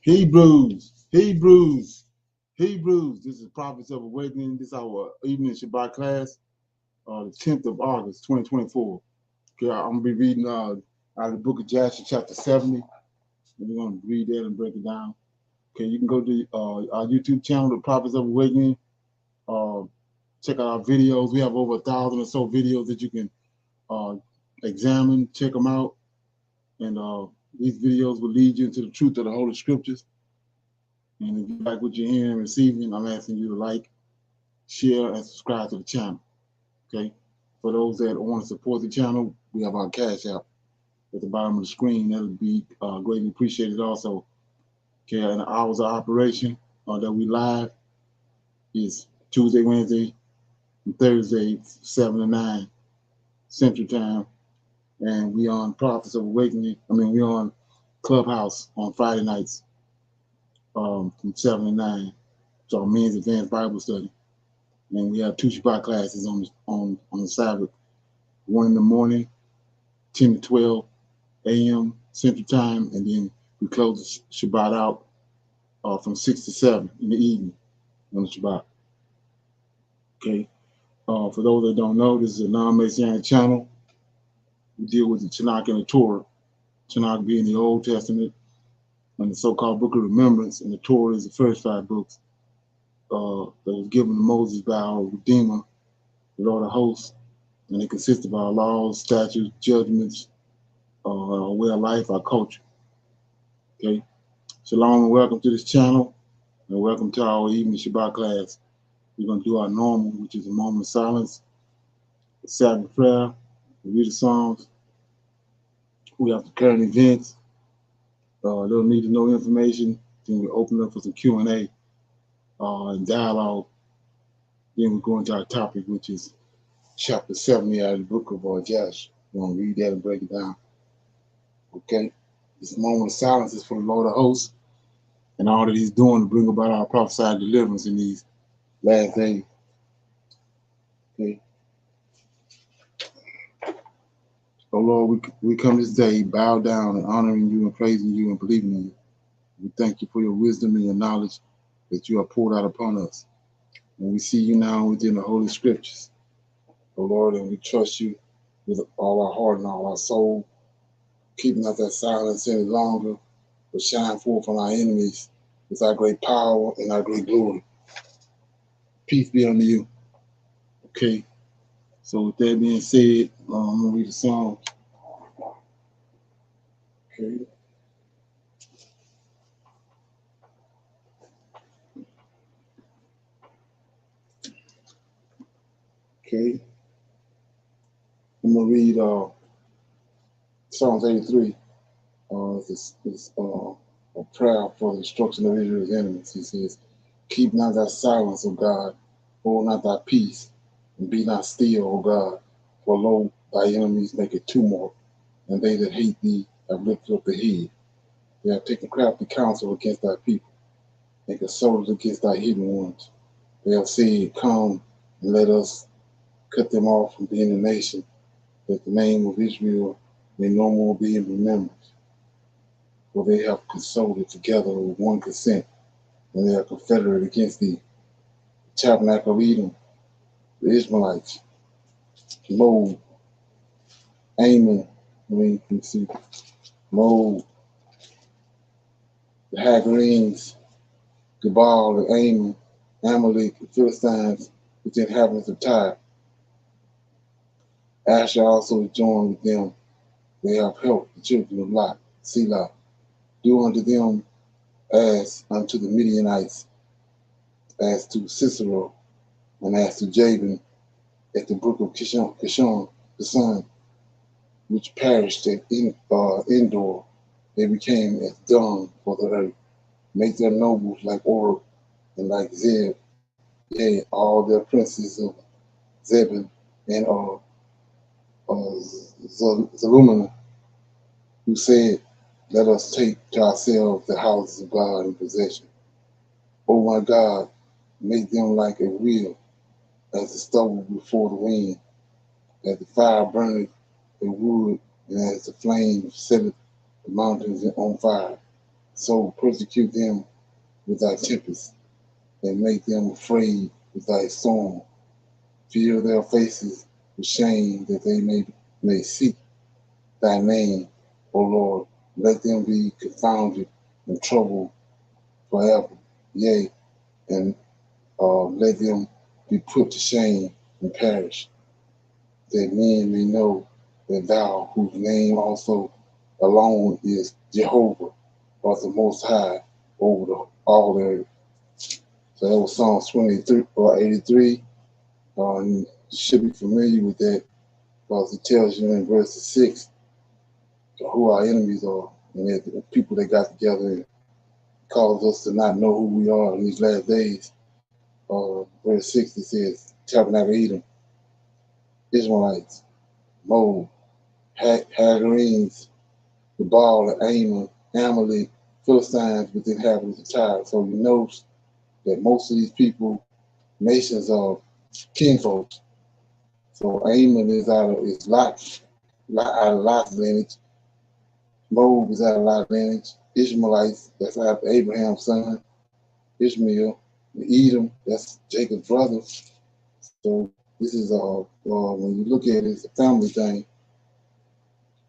Hebrews, Hebrews, Hebrews. This is Prophets of Awakening. This is our evening Shabbat class, the 10th of August, 2024. Okay, I'm going to be reading out of the book of Jasher, chapter 70. And we're going to read that and break it down. Okay, you can go to our YouTube channel, the Prophets of Awakening. Uh, check out our videos. We have over 1,000 or so videos that you can uh, examine, check them out. And these videos will lead you into the truth of the Holy Scriptures. And if you like what you're hearing and receiving, I'm asking you to like, share, and subscribe to the channel. Okay? For those that want to support the channel, we have our Cash App at the bottom of the screen. That would be greatly appreciated also. Okay, and the hours of operation that we live is Tuesday, Wednesday, and Thursday, 7 to 9 Central Time. And we on Prophets of Awakening. We on Clubhouse on Friday nights from 7 to 9. It's our men's advanced Bible study. And we have two Shabbat classes on the Sabbath. One in the morning, 10 to 12 a.m. Central Time, and then we close the Shabbat out from 6 to 7 in the evening on the Shabbat. Okay. For those that don't know, this is a non-Messianic channel. We deal with the Tanakh and the Torah. Tanakh being the Old Testament and the so-called Book of Remembrance, and the Torah is the first 5 books that was given to Moses by our Redeemer, the Lord of hosts. And it consists of our laws, statutes, judgments, our way of life, our culture. Okay. Shalom and welcome to this channel, and welcome to our evening Shabbat class. We're going to do our normal, which is a moment of silence, a Sabbath prayer, we read the Psalms. We have the current events, little need to know information. Then we open up for some Q&A and dialogue. Then we go into our topic, which is chapter 70 out of the book of Jasher. We're going to read that and break it down. Okay? This moment of silence is for the Lord of hosts and all that he's doing to bring about our prophesied deliverance in these last days. Okay? Oh Lord, we come this day, bow down and honoring you and praising you and believing in you. We thank you for your wisdom and your knowledge that you have poured out upon us. And we see you now within the Holy Scriptures. Oh Lord, and we trust you with all our heart and all our soul, keeping us that silence any longer, but shine forth on our enemies with our great power and our great glory. Peace be unto you. Okay. So with that being said, I'm going to read the Psalm. Okay. Okay. I'm going to read Psalms 83. It's a prayer for the destruction of Israel's enemies. He says, keep not thy silence, O God, hold not thy peace, and be not still, O God, for lo, thy enemies make a tumult, and they that hate thee have lifted up the head. They have taken crafty counsel against thy people, and consulted against thy hidden ones. They have said, come, and let us cut them off from being a nation, that the name of Israel may no more be in remembrance. For they have consulted together with one consent, and they are confederate against thee. The tabernacle of Edom, the Ishmaelites, Moab, Ammon, Moab, the Hagarenes, Gebal, and Ammon, Amalek, the Philistines, with the inhabitants of Tyre. Asher also is joined with them. They have helped the children of Lot, Selah. Do unto them as unto the Midianites, as to Sisera, and as to Jabin at the brook of Kishon, the son, which perished at Endor. They became as dung for the earth. Make their nobles like Oreb and like Zeb, yea, all their princes of Zebulun and Zalmunna, who said, let us take to ourselves the houses of God in possession. O my God, make them like a wheel, as the stubble before the wind, as the fire burneth the wood, and as the flame setteth the mountains on fire. So persecute them with thy tempest, and make them afraid with thy storm. Fill their faces with shame, that they may seek thy name, O Lord. Let them be confounded and troubled forever. Yea, and let them be put to shame and perish, that men may know that thou, whose name also alone is Jehovah, art the Most High over all the earth. So that was Psalm 23 or 83. You should be familiar with that because it tells you in verse 6 who our enemies are, and that the people that got together and caused us to not know who we are in these last days. Verse 6, it says, Tabernacle Edom, Ishmaelites, Moab, Hagarenes, the Baal, Ammon, Amalek, Philistines with the inhabitants of Tyre. So you notice that most of these people, nations are kinfolks. So Ammon is out of Lot's lineage. Moab is out of Lot's lineage. Ishmaelites, that's out of Abraham's son, Ishmael. Edom, that's Jacob's brother. So this is when you look at it, it's a family thing.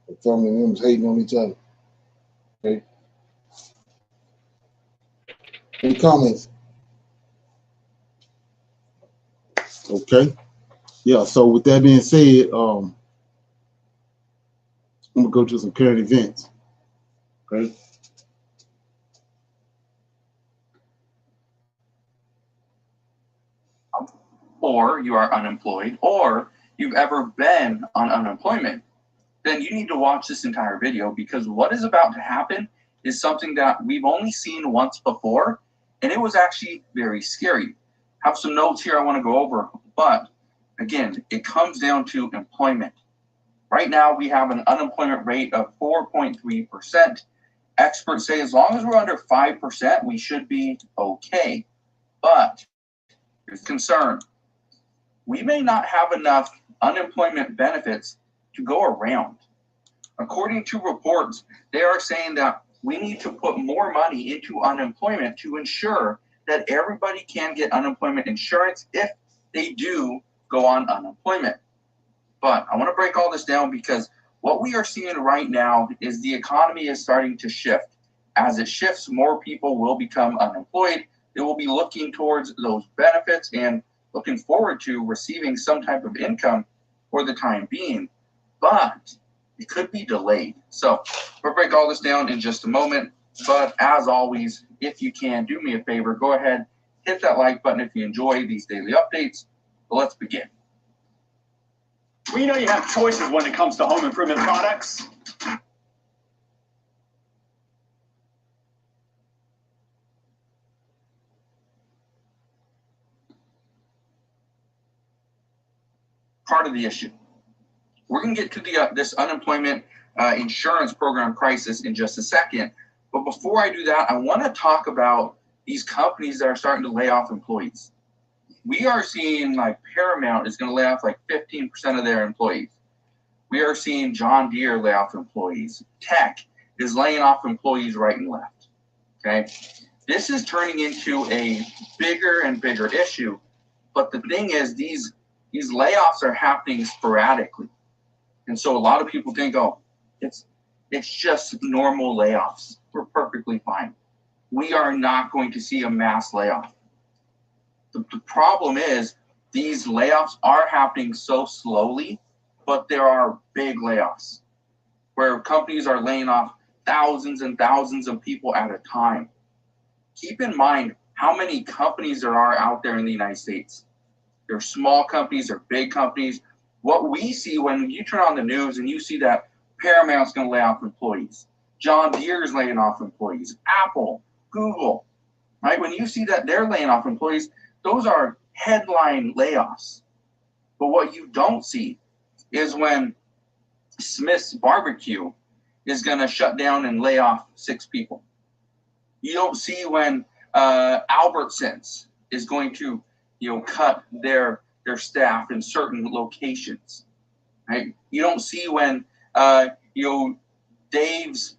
The family members hating on each other. Okay. Any comments? Okay. Yeah. So with that being said, I'm gonna go to some current events. Okay. Or you are unemployed, or you've ever been on unemployment, then you need to watch this entire video, because what is about to happen is something that we've only seen once before, and it was actually very scary. I have some notes here I want to go over, but again, it comes down to employment. Right now, we have an unemployment rate of 4.3%. Experts say as long as we're under 5%, we should be okay. But here's the concern. We may not have enough unemployment benefits to go around. According to reports, they are saying that we need to put more money into unemployment to ensure that everybody can get unemployment insurance if they do go on unemployment. But I want to break all this down, because what we are seeing right now is the economy is starting to shift. As it shifts, more people will become unemployed. They will be looking towards those benefits and looking forward to receiving some type of income for the time being, but it could be delayed. So we'll break all this down in just a moment. But as always, if you can, do me a favor, go ahead, hit that like button if you enjoy these daily updates. But let's begin. We know you have choices when it comes to home improvement products. Part of the issue. We're going to get to this unemployment insurance program crisis in just a second. But before I do that, I want to talk about these companies that are starting to lay off employees. We are seeing like Paramount is going to lay off like 15% of their employees. We are seeing John Deere lay off employees. Tech is laying off employees right and left. Okay. This is turning into a bigger and bigger issue. But the thing is, these layoffs are happening sporadically. And so a lot of people think, oh, it's just normal layoffs. We're perfectly fine. We are not going to see a mass layoff. The problem is these layoffs are happening so slowly, but there are big layoffs where companies are laying off thousands and thousands of people at a time. Keep in mind how many companies there are out there in the United States. There are small companies, there are big companies. What we see when you turn on the news and you see that Paramount's going to lay off employees, John Deere is laying off employees, Apple, Google, right? When you see that they're laying off employees, those are headline layoffs. But what you don't see is when Smith's Barbecue is going to shut down and lay off 6 people. You don't see when Albertsons is going to, cut their staff in certain locations, right? You don't see when, Dave's,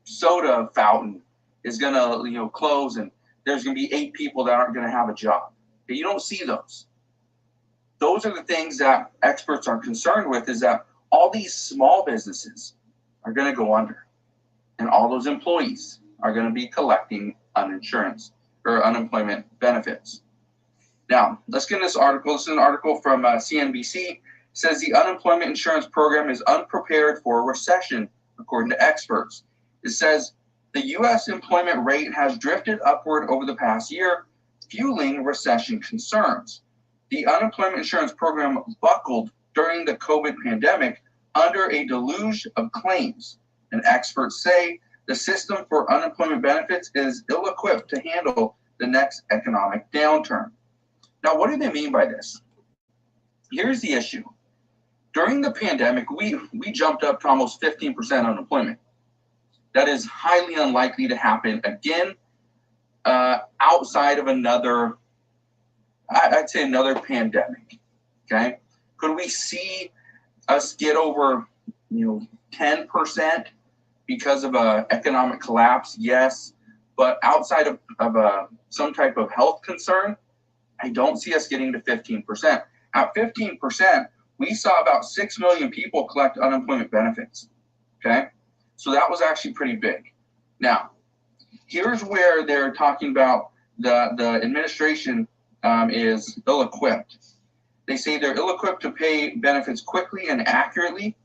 soda fountain is going to close, and there's going to be 8 people that aren't going to have a job. But you don't see those. Those are the things that experts are concerned with, is that all these small businesses are going to go under, and all those employees are going to be collecting uninsurance or unemployment benefits. Now, let's get this article. This is an article from CNBC. It says the unemployment insurance program is unprepared for a recession, according to experts. It says the U.S. employment rate has drifted upward over the past year, fueling recession concerns. The unemployment insurance program buckled during the COVID pandemic under a deluge of claims, and experts say the system for unemployment benefits is ill-equipped to handle the next economic downturn. Now, what do they mean by this? Here's the issue. During the pandemic, we jumped up to almost 15% unemployment. That is highly unlikely to happen again outside of another, I'd say another pandemic, okay? Could we see us get over 10% because of an economic collapse? Yes, but outside of some type of health concern, I don't see us getting to 15%. At 15%, we saw about 6 million people collect unemployment benefits, okay? So that was actually pretty big. Now, here's where they're talking about the administration is ill-equipped. They say they're ill-equipped to pay benefits quickly and accurately.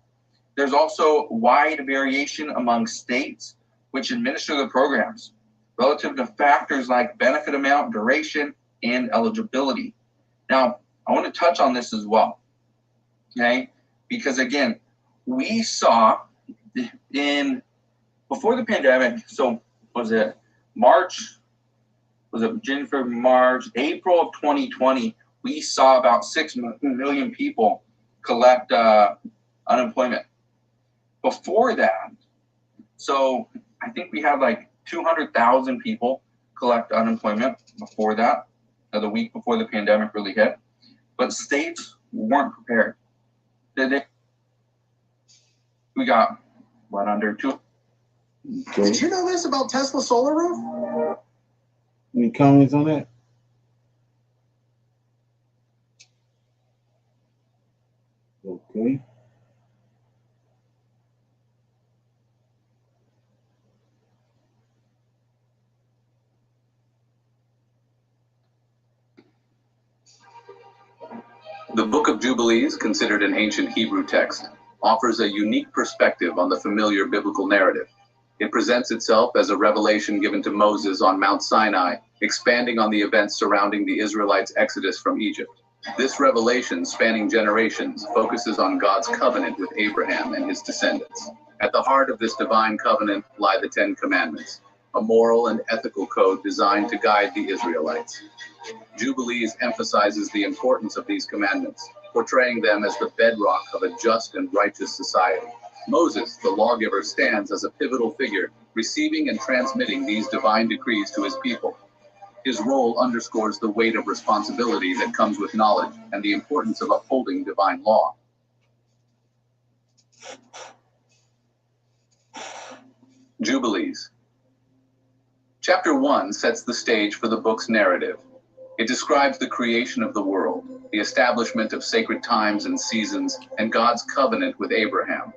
There's also wide variation among states which administer the programs relative to factors like benefit amount, duration, and eligibility. Now, I want to touch on this as well, okay? Because again, we saw before the pandemic, so was it January, March, April of 2020, we saw about 6 million people collect unemployment. Before that, so I think we had like 200,000 people collect unemployment before that, the week before the pandemic really hit. But states weren't prepared. We got under 2. Okay. Did you know this about Tesla solar roof? Any comments on that? Okay. The Book of Jubilees, considered an ancient Hebrew text, offers a unique perspective on the familiar biblical narrative. It presents itself as a revelation given to Moses on Mount Sinai, expanding on the events surrounding the Israelites' exodus from Egypt. This revelation, spanning generations, focuses on God's covenant with Abraham and his descendants. At the heart of this divine covenant lie the 10 Commandments, a moral and ethical code designed to guide the Israelites. Jubilees emphasizes the importance of these commandments, portraying them as the bedrock of a just and righteous society. Moses, the lawgiver, stands as a pivotal figure, receiving and transmitting these divine decrees to his people. His role underscores the weight of responsibility that comes with knowledge and the importance of upholding divine law. Jubilees. Chapter 1 sets the stage for the book's narrative. It describes the creation of the world, the establishment of sacred times and seasons, and God's covenant with Abraham.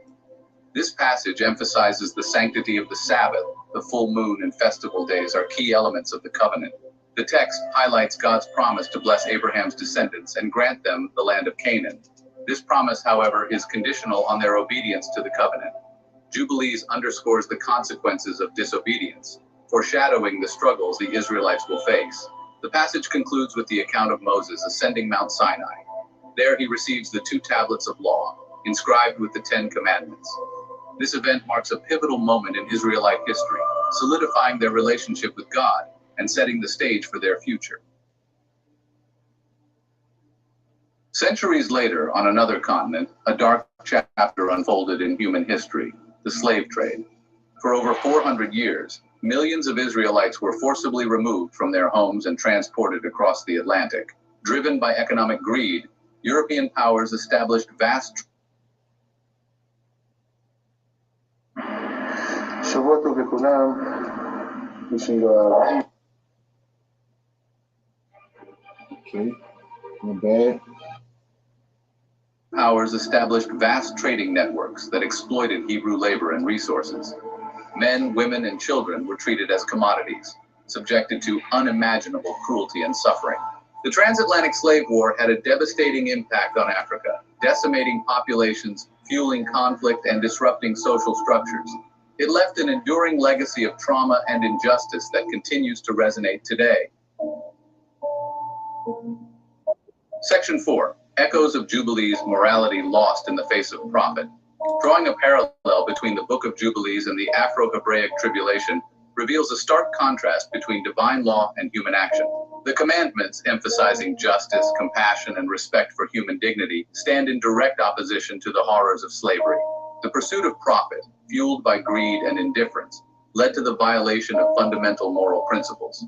This passage emphasizes the sanctity of the Sabbath. The full moon and festival days are key elements of the covenant. The text highlights God's promise to bless Abraham's descendants and grant them the land of Canaan. This promise, however, is conditional on their obedience to the covenant. Jubilees underscores the consequences of disobedience, foreshadowing the struggles the Israelites will face. The passage concludes with the account of Moses ascending Mount Sinai. There he receives the 2 tablets of law, inscribed with the 10 Commandments. This event marks a pivotal moment in Israelite history, solidifying their relationship with God and setting the stage for their future. Centuries later, on another continent, a dark chapter unfolded in human history, the slave trade. For over 400 years, millions of Israelites were forcibly removed from their homes and transported across the Atlantic. Driven by economic greed, European powers established vast Okay, not bad. Powers established vast trading networks that exploited Hebrew labor and resources. Men, women, and children were treated as commodities, subjected to unimaginable cruelty and suffering. The transatlantic slave war had a devastating impact on Africa, decimating populations, fueling conflict, and disrupting social structures. It left an enduring legacy of trauma and injustice that continues to resonate today. Section 4. Echoes of Jubilees, Morality Lost in the Face of Prophet. Drawing a parallel between the Book of Jubilees and the Afro-Hebraic Tribulation reveals a stark contrast between divine law and human action. The commandments, emphasizing justice, compassion, and respect for human dignity, stand in direct opposition to the horrors of slavery. The pursuit of profit, fueled by greed and indifference, led to the violation of fundamental moral principles.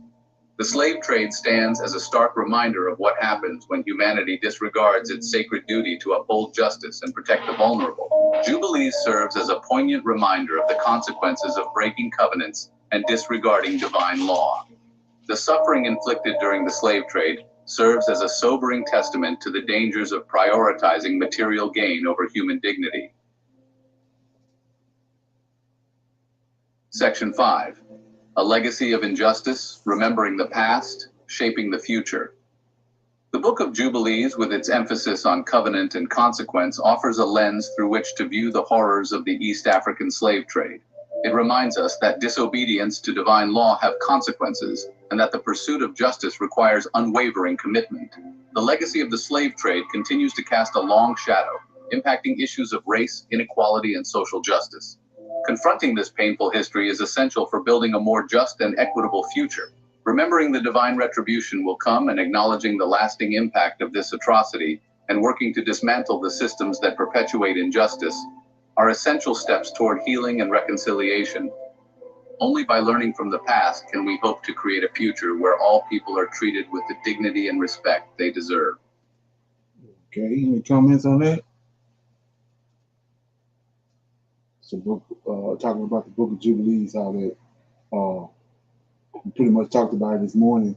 The slave trade stands as a stark reminder of what happens when humanity disregards its sacred duty to uphold justice and protect the vulnerable. Jubilees serves as a poignant reminder of the consequences of breaking covenants and disregarding divine law. The suffering inflicted during the slave trade serves as a sobering testament to the dangers of prioritizing material gain over human dignity. Section 5. A legacy of injustice, remembering the past, shaping the future. The Book of Jubilees, with its emphasis on covenant and consequence, offers a lens through which to view the horrors of the East African slave trade. It reminds us that disobedience to divine law have consequences, and that the pursuit of justice requires unwavering commitment. The legacy of the slave trade continues to cast a long shadow, impacting issues of race, inequality, and social justice. Confronting this painful history is essential for building a more just and equitable future. Remembering the divine retribution will come, and acknowledging the lasting impact of this atrocity and working to dismantle the systems that perpetuate injustice are essential steps toward healing and reconciliation. Only by learning from the past can we hope to create a future where all people are treated with the dignity and respect they deserve. Okay, any comments on that? So, talking about the Book of Jubilees, how that we pretty much talked about it this morning.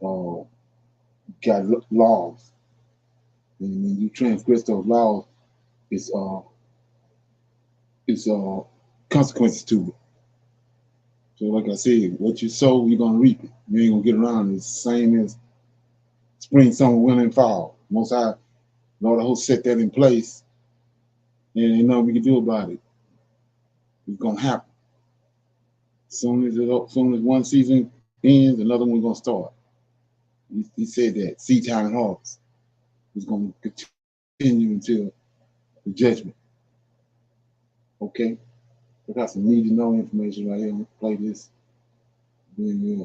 Got laws, and when you transgress those laws, it's consequences to it. So, like I said, what you sow, you're gonna reap it. You ain't gonna get around it. It's the same as spring, summer, winter, and fall. Most High, Lord, the whole set that in place, and ain't nothing we can do about it. It's gonna happen. As soon as one season ends, another one's gonna start. He said that seed time and harvest is gonna continue until the judgment. Okay, I got some need to know information right here. I'm gonna play this. Yeah.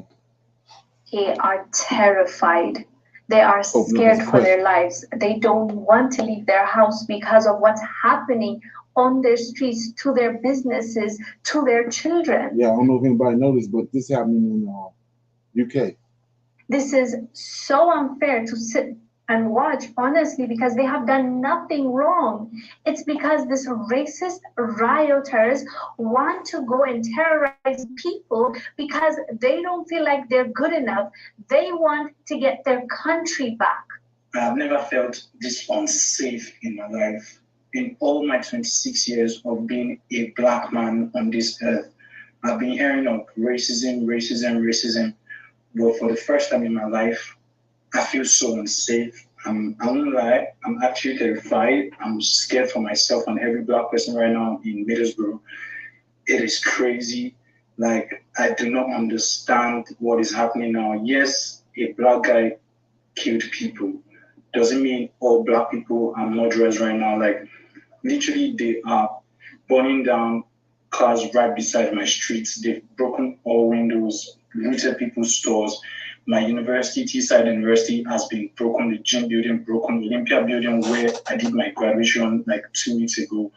They are terrified. They are scared for their lives. They don't want to leave their house because of what's happening on their streets, to their businesses, to their children. Yeah, I don't know if anybody noticed, but this happening in UK. This is so unfair to sit and watch, honestly, because they have done nothing wrong. It's because this racist rioters want to go and terrorize people because they don't feel like they're good enough. They want to get their country back. I've never felt this unsafe in my life. In all my 26 years of being a black man on this earth, I've been hearing of racism. But for the first time in my life, I feel so unsafe. I won't lie, I'm actually terrified. I'm scared for myself and every black person right now in Middlesbrough. It is crazy. Like, I do not understand what is happening now. Yes, a black guy killed people. Doesn't mean all black people are murderers right now. Like, literally, they are burning down cars right beside my streets. They've broken all windows, looted people's stores. My university, Teesside University, has been broken. The gym building broken. Olympia building, where I did my graduation like 2 weeks ago,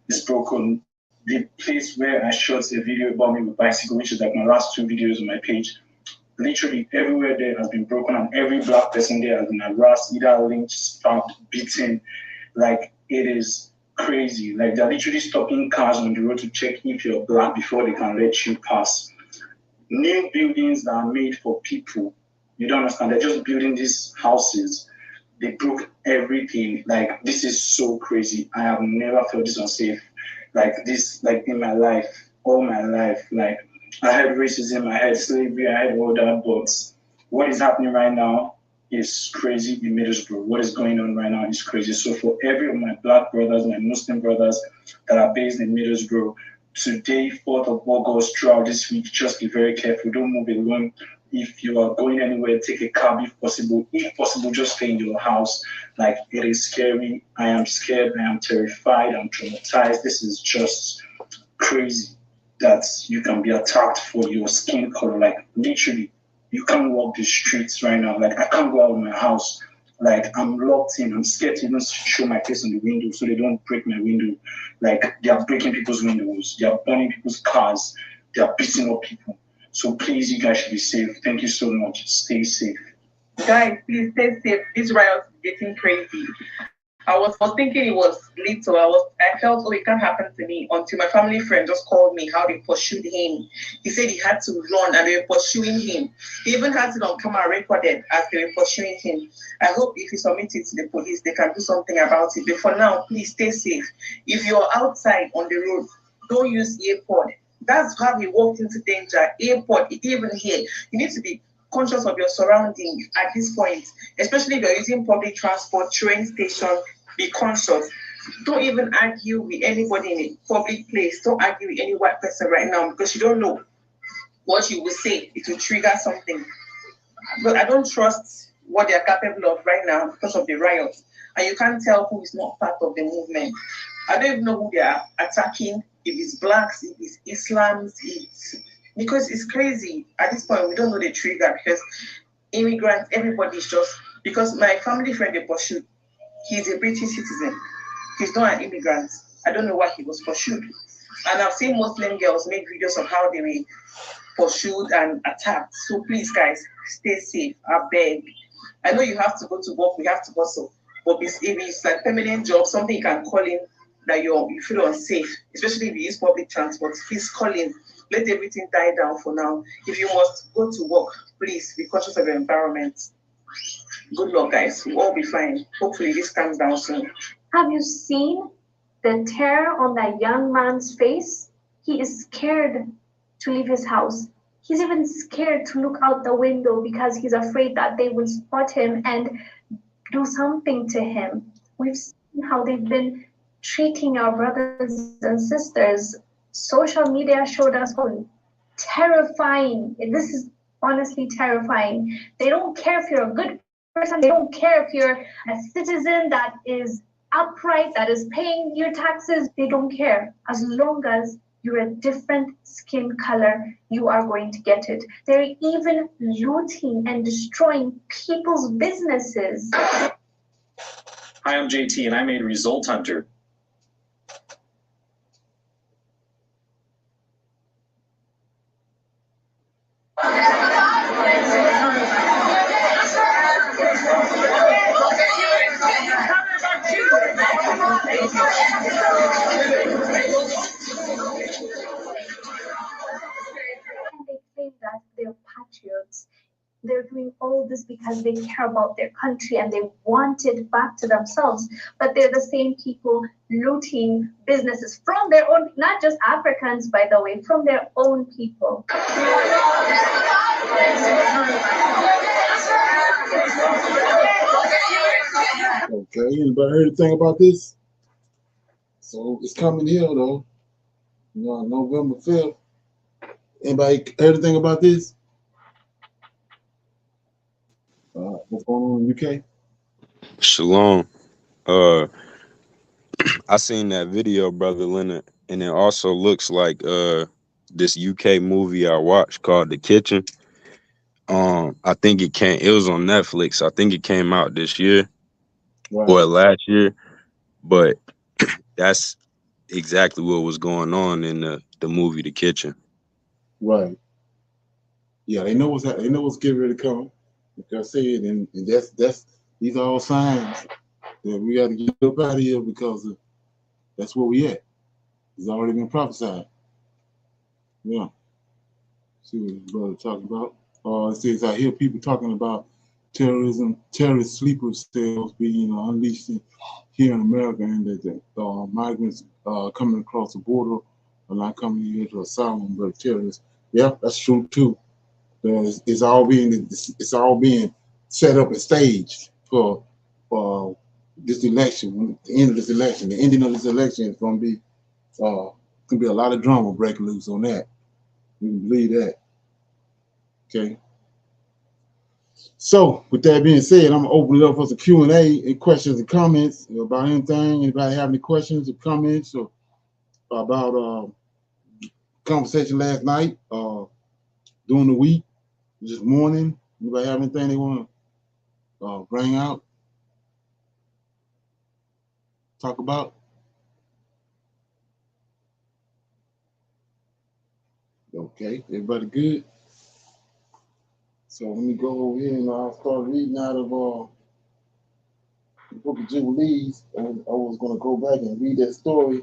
is broken. The place where I shot a video about me with bicycle, which is like my last 2 videos on my page, literally everywhere there has been broken, and every black person there has been harassed, either lynched, stabbed, beaten. Like, it is crazy. Like they're literally stopping cars on the road to check if you're black before they can let you pass. New buildings that are made for people. You don't understand. They're just building these houses. They broke everything. Like this is so crazy. I have never felt this unsafe like this, like in my life, all my life. Like I had racism, I had slavery, I had all that, but what is happening right now is crazy in Middlesbrough. What is going on right now is crazy. So for every of my black brothers, my Muslim brothers that are based in Middlesbrough, today, 4th of August, throughout this week, just be very careful. Don't move alone. If you are going anywhere, take a cab if possible. If possible, just stay in your house. Like, it is scary. I am scared. I am terrified. I'm traumatized. This is just crazy that you can be attacked for your skin color. Like, literally, you can't walk the streets right now. Like, I can't go out of my house. Like, I'm locked in. I'm scared to even show my face on the window so they don't break my window. Like, they are breaking people's windows. They are burning people's cars. They are beating up people. So please, you guys should be safe. Thank you so much. Stay safe. Guys, please stay safe. This riot is getting crazy. I was thinking it was little. I felt, oh, it can't happen to me until my family friend just called me how they pursued him. He said he had to run and they were pursuing him. He even had it on camera recorded as they were pursuing him. I hope if he submits it to the police, they can do something about it. But for now, please stay safe. If you're outside on the road, don't use earpod. That's how we walked into danger. Earpod, even here. You need to be conscious of your surroundings at this point, especially if you're using public transport, train station. Be conscious. Don't even argue with anybody in a public place. Don't argue with any white person right now because you don't know what you will say. It will trigger something. But I don't trust what they are capable of right now because of the riots. And you can't tell who is not part of the movement. I don't even know who they are attacking. If it's blacks, if it's Islams, because it's crazy. At this point, we don't know the trigger because immigrants, everybody's just, because my family friend they pursued, he's a British citizen. He's not an immigrant. I don't know why he was pursued. And I've seen Muslim girls make videos of how they were pursued and attacked. So please, guys, stay safe. I beg. I know you have to go to work. We have to hustle. But if it's like permanent job, something you can call in that you feel unsafe, especially if you use public transport, please call in. Let everything die down for now. If you must go to work, please be conscious of your environment. Good luck, guys. We'll all be fine. Hopefully this comes down soon. Have you seen the terror on that young man's face? He is scared to leave his house. He's even scared to look out the window because he's afraid that they will spot him and do something to him. We've seen how they've been treating our brothers and sisters. Social media showed us all. Terrifying. This is honestly terrifying. They don't care if you're a good person. They don't care if you're a citizen that is upright, that is paying your taxes. They don't care. As long as you're a different skin color, you are going to get it. They're even looting and destroying people's businesses. Hi, I'm JT, and I made Result Hunter. And they claim that they're patriots. They're doing all this because they care about their country and they want it back to themselves. But they're the same people looting businesses from their own, not just Africans, by the way, from their own people. Okay, anybody heard anything about this? So it's coming here though. You know, November 5th. Anybody heard anything about this? What's going on in the UK? Shalom. I seen that video, Brother Leonard, and it also looks like this UK movie I watched called The Kitchen. I think it was on Netflix. I think it came out this year or last year, but that's exactly what was going on in the movie The Kitchen. Right. Yeah, they know what's getting ready to come. Like I said, and that's these are all signs that we got to get up out of here because That's where we at. It's already been prophesied. Yeah. See what his brother talking about. It says I hear people talking about terrorism, terrorist sleeper cells being unleashed here in America, and that the migrants coming across the border are not coming here to asylum, but terrorists. Yeah, that's true too. It's all being set up and staged for this election. The end of this election, the ending of this election is going to be a lot of drama breaking loose on that. You can believe that. Okay. So, with that being said, I'm gonna open it up for some Q&A and questions and comments about anything. Anybody have any questions or comments or about conversation last night, during the week, this morning? Anybody have anything they want to bring out, talk about? Okay, everybody good? So let me go over here and I'll start reading out of the Book of Jubilees. I was going to go back and read that story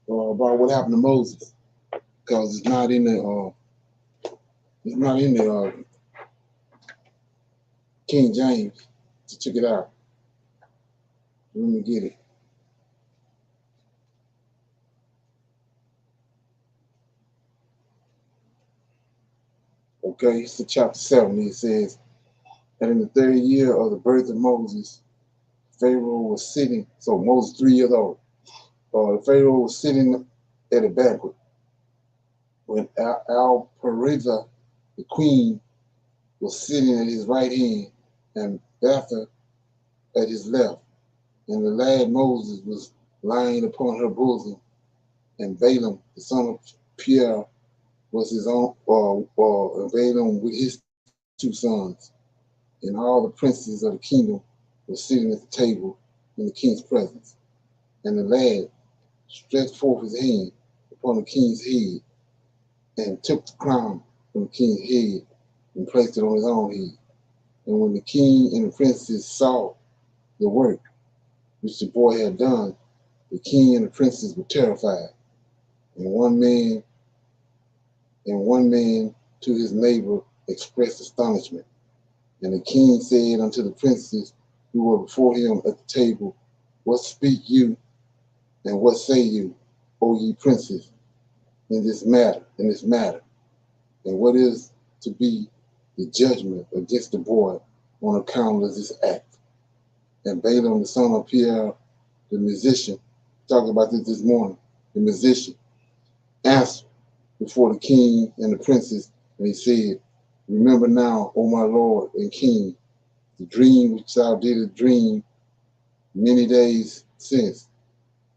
about what happened to Moses, because it's not in the King James. So check it out. Let me get it. Okay, so chapter 7, it says, and in the 3rd year of the birth of Moses, Pharaoh was sitting, so Moses 3 years old. Pharaoh was sitting at a banquet when Al-Parizah, the queen, was sitting at his right hand, and Betha at his left. And the lad Moses was lying upon her bosom, and Balaam, the son of Beor, was his own, and Balaam with his 2 sons. And all the princes of the kingdom were sitting at the table in the king's presence. And the lad stretched forth his hand upon the king's head, and took the crown from the king's head and placed it on his own head. And when the king and the princes saw the work which the boy had done, the king and the princes were terrified. And one man to his neighbor expressed astonishment. And the king said unto the princes who were before him at the table, what speak you, and what say you, O ye princes, in this matter? And what is to be the judgment against the boy on account of this act? And Balaam, the son of Beor, the musician, talked about this morning, the musician, answered before the king and the princes, and he said, remember now, O my lord and king, the dream which thou didst dream many days since,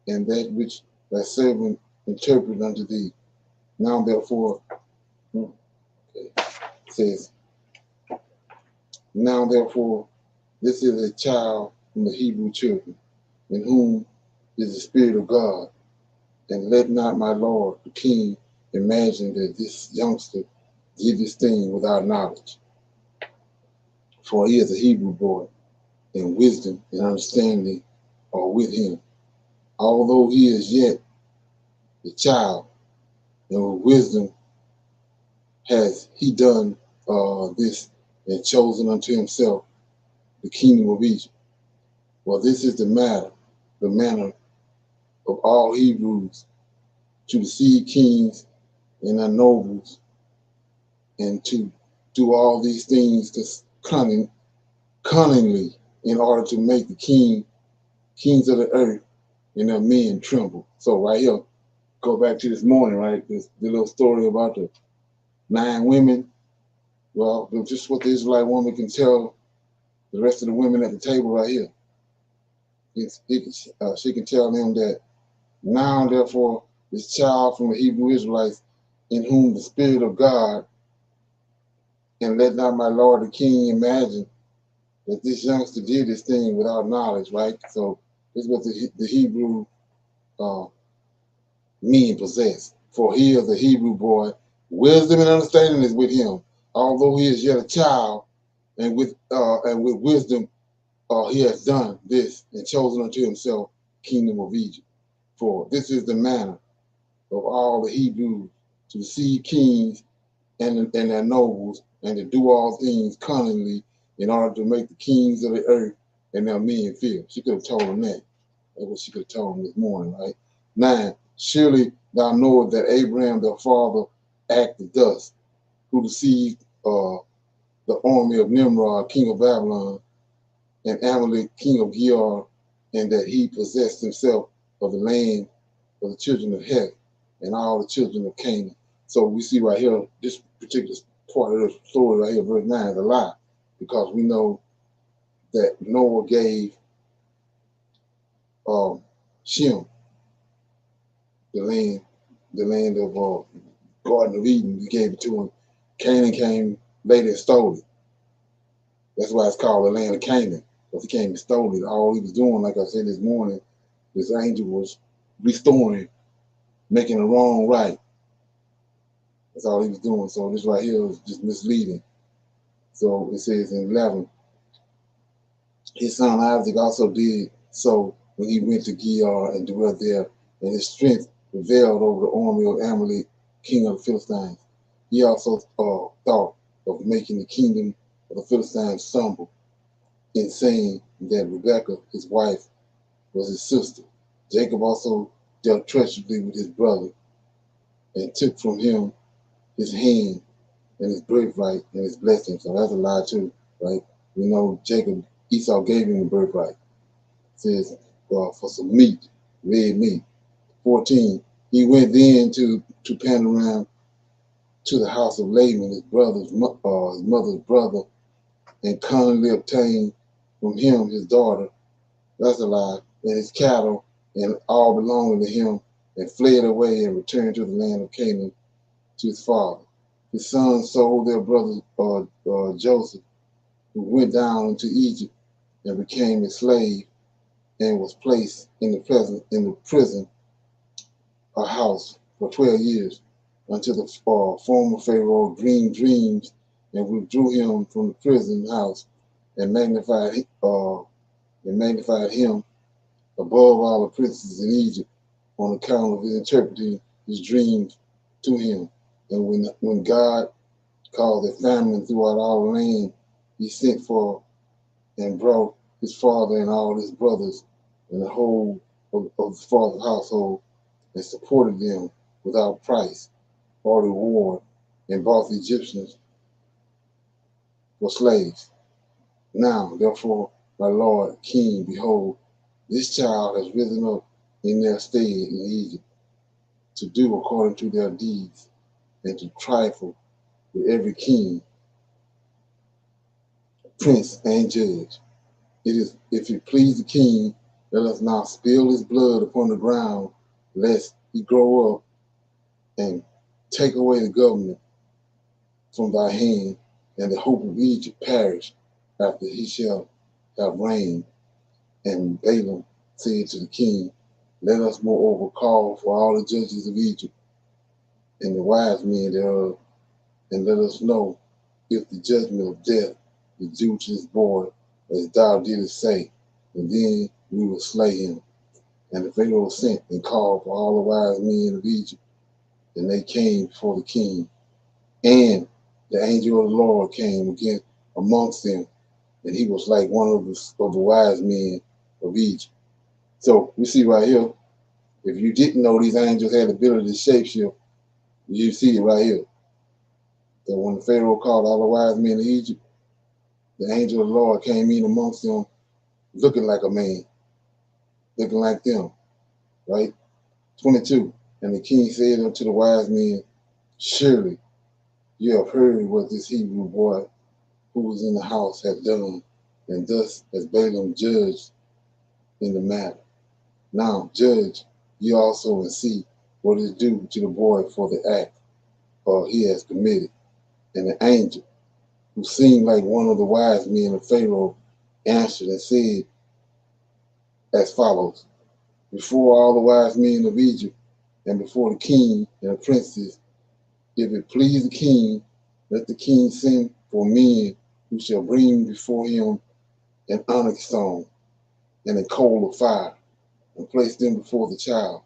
and that which thy servant interpreted unto thee. Now therefore, says, now therefore, this is a child from the Hebrew children, in whom is the Spirit of God. And let not my Lord, the King, imagine that this youngster did this thing without knowledge. For he is a Hebrew boy, and wisdom and understanding are with him. Although he is yet a child, and with wisdom has he done this, and chosen unto himself the kingdom of Egypt. Well, this is the manner of all Hebrews, to deceive kings and their nobles, and to do all these things cunningly, in order to make the kings of the earth and their men tremble. So right here, go back to this morning, right? The little story about the 9 women. Well, just what the Israelite woman can tell the rest of the women at the table right here. She can tell them that now, therefore, this child from the Hebrew Israelites, in whom the Spirit of God, and let not my Lord the King imagine that this youngster did this thing without knowledge, right? So this is what the Hebrew men possess. For he is a Hebrew boy, wisdom and understanding is with him, although he is yet a child, and with wisdom he has done this and chosen unto himself the kingdom of Egypt. For this is the manner of all the Hebrews, to deceive kings and their nobles, and to do all things cunningly in order to make the kings of the earth and their men fear. She could have told them that. That's what she could have told them this morning, right? 9, surely thou knowest that Abraham their father acted thus, who deceived the army of Nimrod, king of Babylon, and Amalek, king of Gerar, and that he possessed himself of the land of the children of Heth and all the children of Canaan. So we see right here, this particular part of the story right here, verse 9, is a lie, because we know that Noah gave Shem the land of Garden of Eden. He gave it to him. Canaan came later and stole it. That's why it's called the land of Canaan, because he came and stole it. All he was doing, like I said this morning, this angel was restoring, making the wrong right. That's all he was doing. So this right here is just misleading. So it says in 11, his son Isaac also did so when he went to Gerar and dwelt there, and his strength prevailed over the army of Amalek, king of the Philistines. He also thought of making the kingdom of the Philistines stumble, in saying that Rebekah, his wife, was his sister. Jacob also dealt treacherously with his brother and took from him his hand and his birthright and his blessing. So that's a lie too, right? We know Esau gave him the birthright. It says for some meat, red meat. 14, he went then to Panorama to the house of Laban, his mother's brother, and cunningly obtained from him his daughter, that's a lie, and his cattle, and all belonging to him, and fled away and returned to the land of Canaan to his father. His sons sold their brother Joseph, who went down into Egypt and became a slave, and was placed in the prison, a house, for 12 years, until the former Pharaoh dreamed dreams and withdrew him from the prison house and magnified him above all the princes in Egypt on account of his interpreting his dreams to him. And when God caused a famine throughout all the land, he sent for and brought his father and all his brothers and the whole of his father's household, and supported them without price or reward, and bought the Egyptians for slaves. Now, therefore, my Lord King, behold, this child has risen up in their stead in Egypt, to do according to their deeds, and to trifle with every king, prince, and judge. It is, if it please the king, let us not spill his blood upon the ground, lest he grow up and take away the government from thy hand, and the hope of Egypt perish after he shall have reigned. And Balaam said to the king, let us moreover call for all the judges of Egypt and the wise men thereof, and let us know if the judgment of death is due to this boy, as thou didst say, and then we will slay him. And the Pharaoh sent and called for all the wise men of Egypt, and they came before the king. And the angel of the Lord came again amongst them, and he was like one of the wise men of Egypt. So we see right here, if you didn't know these angels had the ability to shapeshift, you see it right here. That when Pharaoh called all the wise men of Egypt, the angel of the Lord came in amongst them looking like a man, looking like them, right? 22, and the king said unto the wise men, surely you have heard what this Hebrew boy who was in the house had done, and thus as Balaam judged in the matter. Now judge ye also and see what is due to the boy for the act he has committed. And the angel, who seemed like one of the wise men of Pharaoh, answered and said as follows, before all the wise men of Egypt, and before the king and the princes, if it please the king, let the king send for men who shall bring before him an onyx stone and a coal of fire, and place them before the child.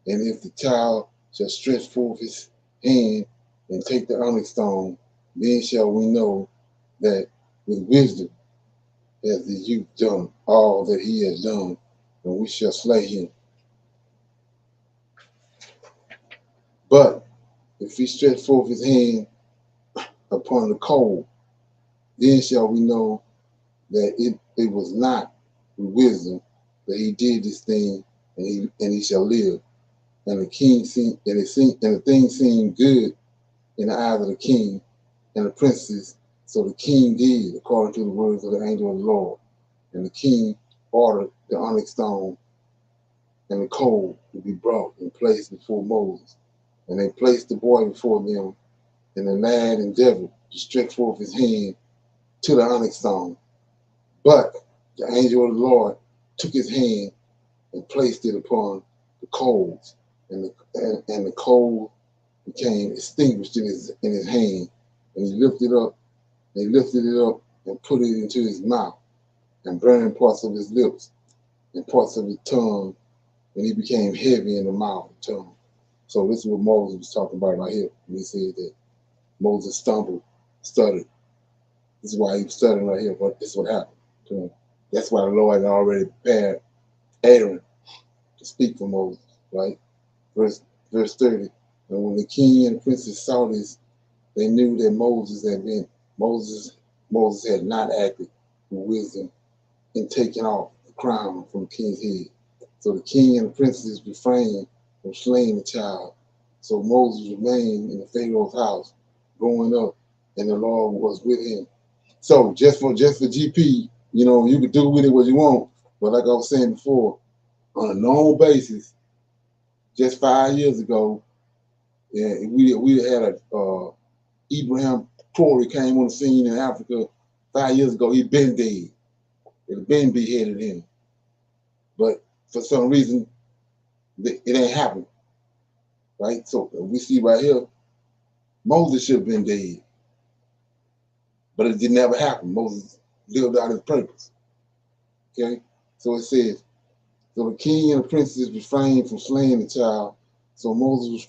And if the child shall stretch forth his hand and take the onyx stone, then shall we know that with wisdom has the youth done all that he has done, and we shall slay him. But if he stretch forth his hand upon the coal, then shall we know that it was not with wisdom that he did this thing, and he shall live. And the king seemed, and the thing seemed good in the eyes of the king and the princes. So the king did according to the words of the angel of the Lord. And the king ordered the onyx stone and the coal to be brought and placed before Moses. And they placed the boy before them, and the lad endeavored to stretch forth his hand to the onyx stone. But the angel of the Lord took his hand and placed it upon the coals, and the coal became extinguished in his hand, and he lifted it up and put it into his mouth, and burned parts of his lips and parts of his tongue, and he became heavy in the mouth and tongue. So this is what Moses was talking about right here when he said that Moses stuttered. This is why he was stuttering right here, but this is what happened to him. That's why the Lord had already prepared Aaron to speak for Moses, right? Verse 30. And when the king and the princes saw this, they knew that Moses had not acted with wisdom in taking off the crown from the king's head. So the king and the princes refrained from slaying the child. So Moses remained in the Pharaoh's house, growing up, and the Lord was with him. So just for GP, you could do with it what you want. But like I was saying before, on a normal basis, just 5 years ago, yeah, we had a Ibrahim Traore came on the scene in Africa 5 years ago. He'd been dead. It had been beheaded him. But for some reason, it ain't happened. Right? So we see right here, Moses should have been dead. But it didn't ever happen. Moses lived out his purpose. Okay? So it says, so the king and the princes refrained from slaying the child. So Moses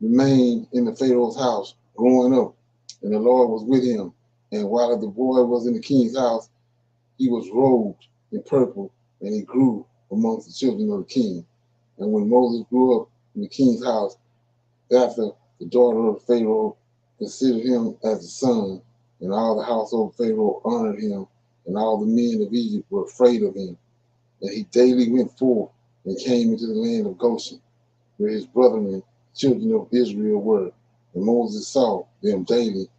remained in the Pharaoh's house, growing up, and the Lord was with him. And while the boy was in the king's house, he was robed in purple, and he grew amongst the children of the king. And when Moses grew up in the king's house, after the daughter of Pharaoh considered him as a son, and all the household of Pharaoh honored him, and all the men of Egypt were afraid of him. And he daily went forth and came into the land of Goshen, where his brethren, children of Israel, were. And Moses saw them daily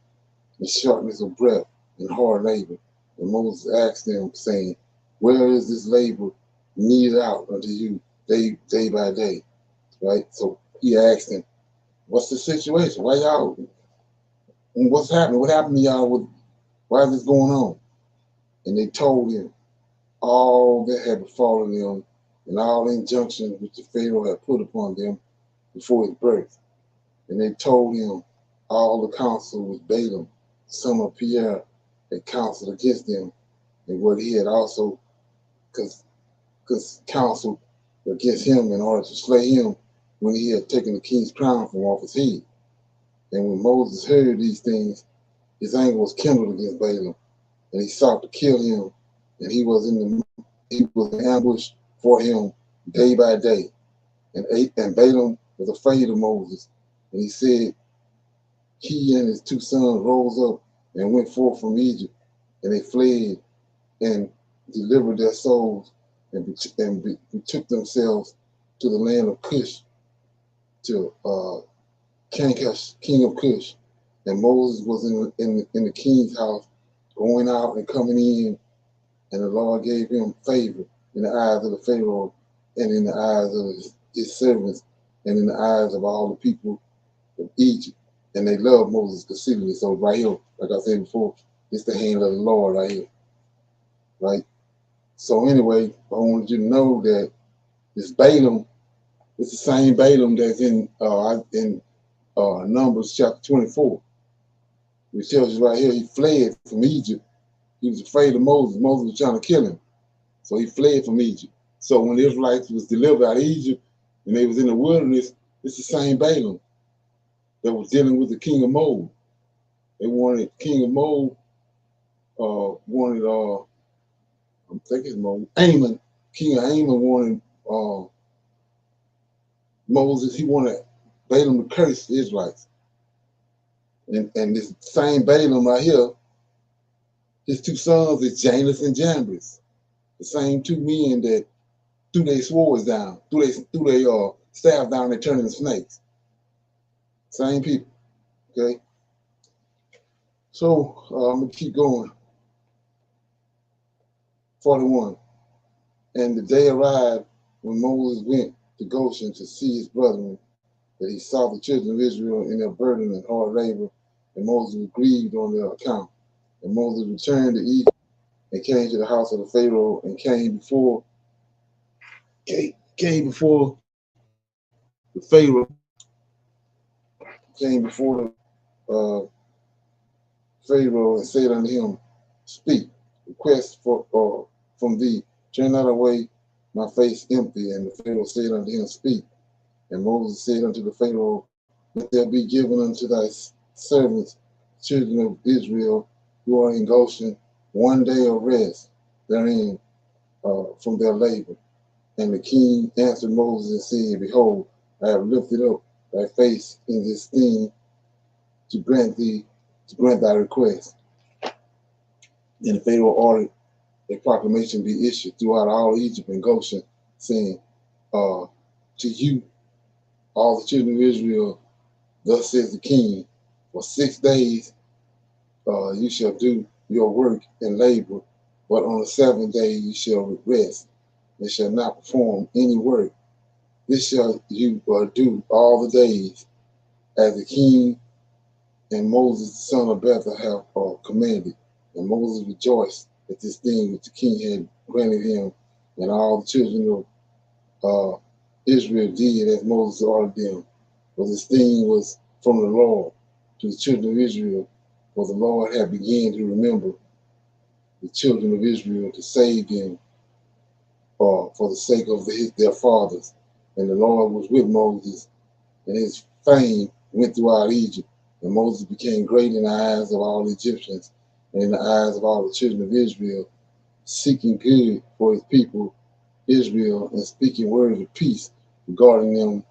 in shortness of breath and hard labor. And Moses asked them, saying, where is this labor meted out unto you day by day? Right? So he asked them, what's the situation? Why y'all, what's happening? What happened to y'all? Why is this going on? And they told him all that had befallen them and all the injunctions which the Pharaoh had put upon them before his birth. And they told him all the counsel which Balaam, son of Beor, had counseled against them, and what he had also counseled against him in order to slay him when he had taken the king's crown from off his head. And when Moses heard these things, his anger was kindled against Balaam, and he sought to kill him, and he was in ambush for him day by day. And Balaam was afraid of Moses, and he said, he and his two sons rose up and went forth from Egypt, and they fled and delivered their souls and betook themselves to the land of Cush, to Cancush, king of Cush. And Moses was in the king's house, going out and coming in, and the Lord gave him favor in the eyes of the Pharaoh and in the eyes of his servants and in the eyes of all the people of Egypt. And they loved Moses considerably. So right here, like I said before, it's the hand of the Lord right here, right? So anyway, I wanted you to know that this Balaam, it's the same Balaam that's in Numbers chapter 24, which tells you right here he fled from Egypt. He was afraid of Moses. Moses was trying to kill him, so he fled from Egypt. So when the Israelites was delivered out of Egypt, and they was in the wilderness. It's the same Balaam that was dealing with the king of Moab. They wanted king of Moab, I'm thinking it's Moab, Ammon. King of Ammon wanted Moses. He wanted Balaam to curse the Israelites. And this same Balaam right here, his two sons is Janus and Jambres, the same two men that threw their swords down, threw their staff down, they turned into snakes. Same people. Okay. So I'm gonna keep going. 41. And the day arrived when Moses went to Goshen to see his brethren, that he saw the children of Israel in their burden and hard labor, and Moses was grieved on their account. And Moses returned to Egypt and came to the house of the Pharaoh and came before the Pharaoh, Pharaoh and said unto him, Speak, request from thee, turn not away my face empty. And the Pharaoh said unto him, Speak. And Moses said unto the Pharaoh, Let there be given unto thy servants, children of Israel, who are in Goshen, 1 day of rest therein from their labor. And the king answered Moses and said, Behold, I have lifted up thy face in this thing to grant thy request. And the Pharaoh ordered a proclamation be issued throughout all Egypt and Goshen, saying, to you, all the children of Israel, thus says the king, for 6 days you shall do your work and labor, but on the 7th day you shall rest, and shall not perform any work. This shall you do all the days, as the king and Moses the son of Bethel have commanded. And Moses rejoiced at this thing which the king had granted him, and all the children of Israel did as Moses ordered them. For this thing was from the Lord to the children of Israel, for the Lord had begun to remember the children of Israel to save them for the sake of their fathers. And the Lord was with Moses, and his fame went throughout Egypt. And Moses became great in the eyes of all Egyptians and in the eyes of all the children of Israel, seeking good for his people Israel and speaking words of peace regarding them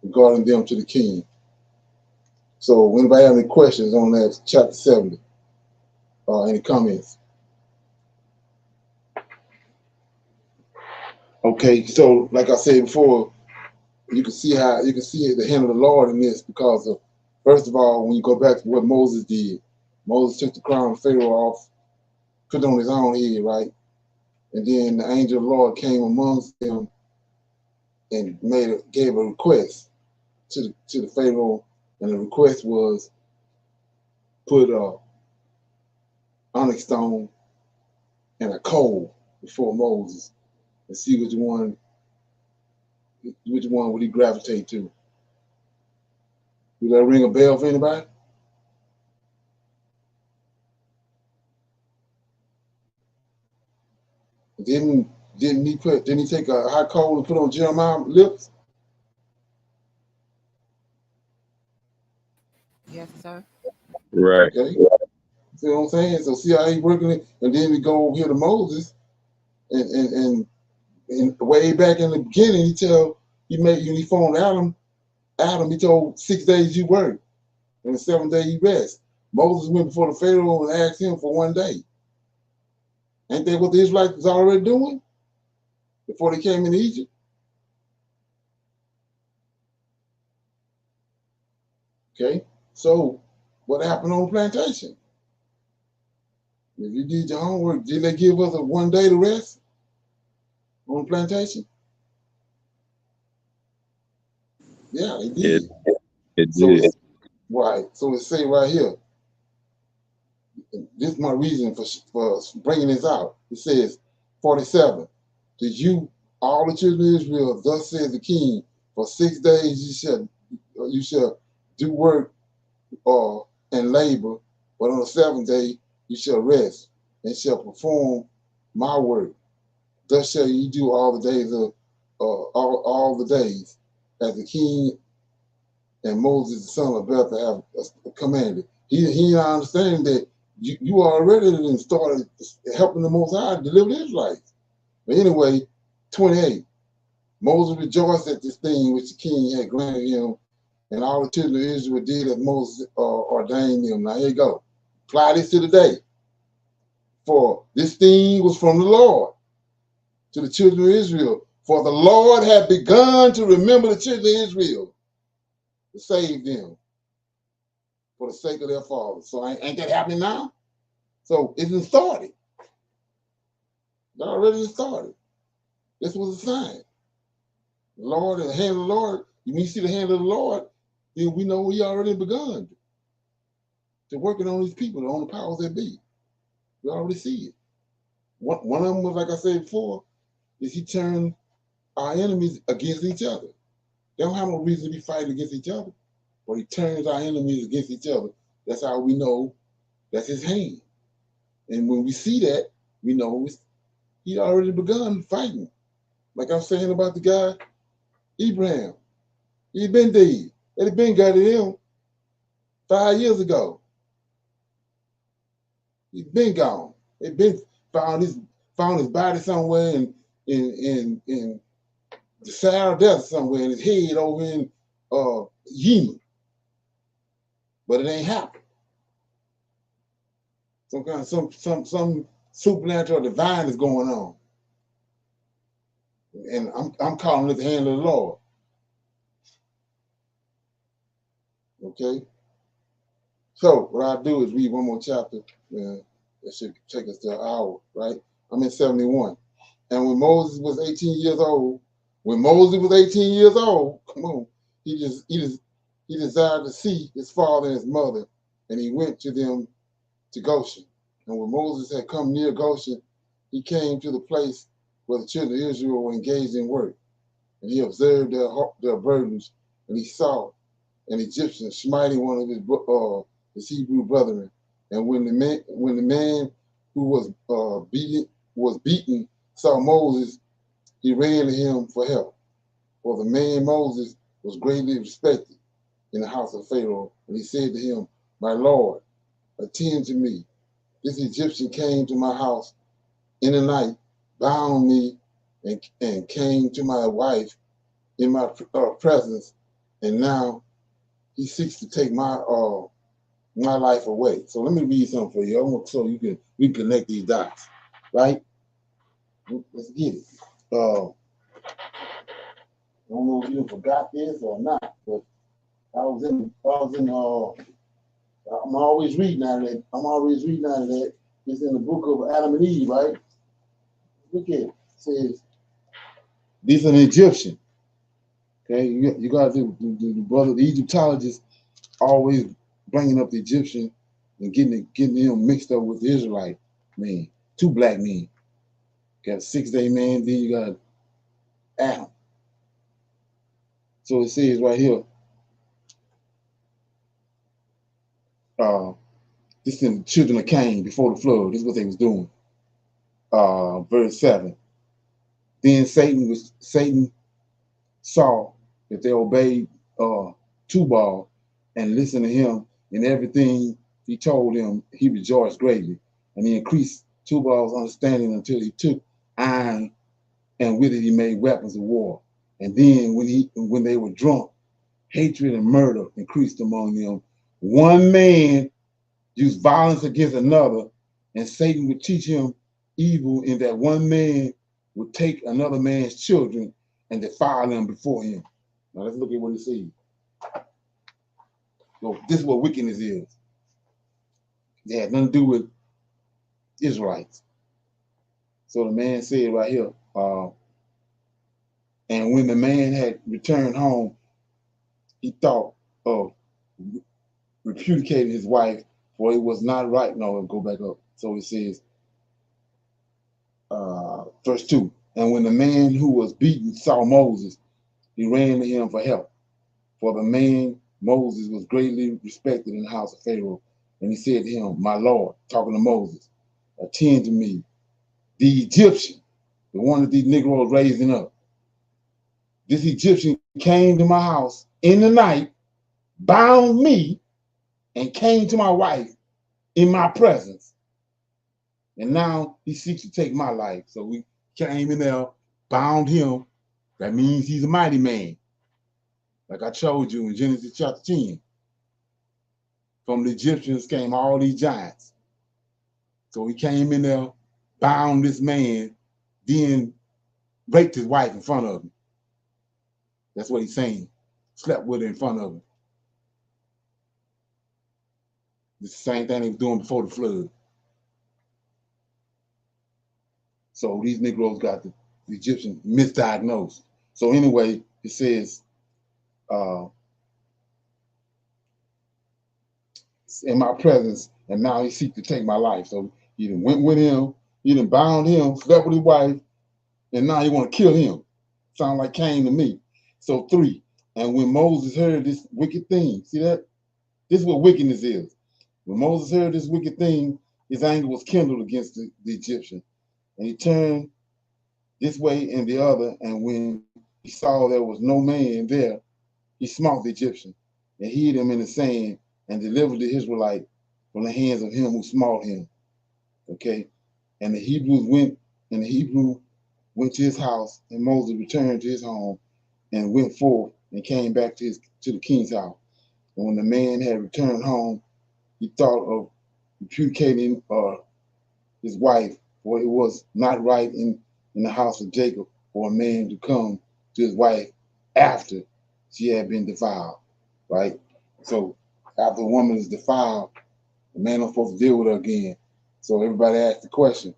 to the king. So anybody have any questions on that chapter 70? Any comments? Okay, so like I said before, you can see the hand of the Lord in this, because of, first of all, when you go back to what Moses did, Moses took the crown of Pharaoh off, put it on his own head, right? And then the angel of the Lord came amongst them and gave a request to the Pharaoh, and the request was put a onyx stone and a coal before Moses and see which one would he gravitate to. Would that ring a bell for anybody? Didn't he take a hot coal and put on Jeremiah's lips? Yes, sir. Right. Okay. See what I'm saying? So see how he working it, and then we go over here to Moses, and way back in the beginning, he phoned Adam, he told 6 days you work, and the 7th day you rest. Moses went before the Pharaoh and asked him for 1 day. Ain't that what the Israelites was already doing before they came into Egypt? Okay, so what happened on the plantation? If you did your homework, did they give us a 1 day to rest on the plantation? Yeah, they did. It So did. right. So it say right here. This is my reason for bringing this out. It says 47. Did you, all the children of Israel, thus says the king, for 6 days you shall do work and labor, but on the 7th day you shall rest and shall perform my work. Thus shall you do all the days of all the days. as the king and Moses, the son of Bethel, have commanded. He not understanding that you already started helping the Most High deliver the Israelites. But anyway, 28. Moses rejoiced at this thing which the king had granted him, and all the children of Israel did as Moses ordained them. Now here you go. Apply this to today. For this thing was from the Lord to the children of Israel. For the Lord had begun to remember the children of Israel to save them for the sake of their fathers. So ain't that happening now? So it didn't started. It already started. This was a sign. The Lord, the hand of the Lord, when you see the hand of the Lord, then we know he already begun to working on these people, on the powers that be. We already see it. One of them was, like I said before, is he turned our enemies against each other. They don't have no reason to be fighting against each other, but he turns our enemies against each other. That's how we know that's his hand. And when we see that, we know he already begun fighting. Like I'm saying about the guy, Abraham. He been dead. It had been got to him 5 years ago. He's been gone. They been found his body somewhere in the Sahara Desert somewhere, and his head over in Yemen. But it ain't happened. Some supernatural divine is going on. And I'm calling it the hand of the Lord. Okay? So what I do is read one more chapter. That should take us to an hour, right? I'm in 71. And when Moses was 18 years old, come on, he desired to see his father and his mother, and he went to them to Goshen. And when Moses had come near Goshen, he came to the place where the children of Israel were engaged in work. And he observed their burdens, and he saw an Egyptian smiting one of his Hebrew brethren. And when the man who was beaten saw Moses, he ran to him for help. For the man Moses was greatly respected in the house of Pharaoh. And he said to him, "My Lord, attend to me. This Egyptian came to my house in the night, bound me, and came to my wife in my presence, and now he seeks to take my life away." So let me read something for you, so we can connect these dots, right? Let's get it. I don't know if you forgot this or not, but I'm always reading out of that. It's in the book of Adam and Eve, right? Look at it. It says, "This is an Egyptian." Okay, you got the brother, the Egyptologist, always bringing up the Egyptian and getting him mixed up with the Israelite man, two black men. You got a 6-day man, then you got Adam. So it says right here, this is the children of Cain before the flood. This is what they was doing. Verse 7. Then Satan saw that they obeyed Tubal and listened to him, and everything he told him, he rejoiced greatly. And he increased Tubal's understanding until he took iron, and with it he made weapons of war. And then when they were drunk, hatred and murder increased among them. One man used violence against another, and Satan would teach him evil in that one man would take another man's children and defile them before him. Now let's look at what he says. So this is what wickedness is. It had nothing to do with Israelites. So the man said right here, and when the man had returned home, he thought of repudiating his wife, for it was not right. No, go back up. So it says, verse 2, and when the man who was beaten saw Moses, he ran to him for help. For the man Moses was greatly respected in the house of Pharaoh. And he said to him, "My Lord," talking to Moses, "attend to me." The Egyptian, the one that these Negroes raising up, this Egyptian came to my house in the night, bound me, and came to my wife in my presence. And now he seeks to take my life. So we came in there, bound him. That means he's a mighty man. Like I told you in Genesis chapter 10. From the Egyptians came all these giants. So he came in there, bound this man, then raped his wife in front of him. That's what he's saying. Slept with her in front of him. It's the same thing he was doing before the flood. So these Negroes got the Egyptians misdiagnosed. So anyway, it says, in my presence, and now he seeks to take my life. So he done went with him, he done bound him, slept with his wife, and now he want to kill him. Sound like Cain to me. So 3, and when Moses heard this wicked thing, see that? This is what wickedness is. When Moses heard this wicked thing, his anger was kindled against the Egyptian. And he turned this way and the other, and when he saw there was no man there, he smote the Egyptian and hid him in the sand and delivered the Israelite from the hands of him who smote him. Okay? And the Hebrew went to his house, and Moses returned to his home and went forth and came back to the king's house. And when the man had returned home, he thought of repudiating his wife, for it was not right in the house of Jacob for a man to come to his wife after she had been defiled, right? So after a woman is defiled, the man is supposed to deal with her again. So everybody asked the question,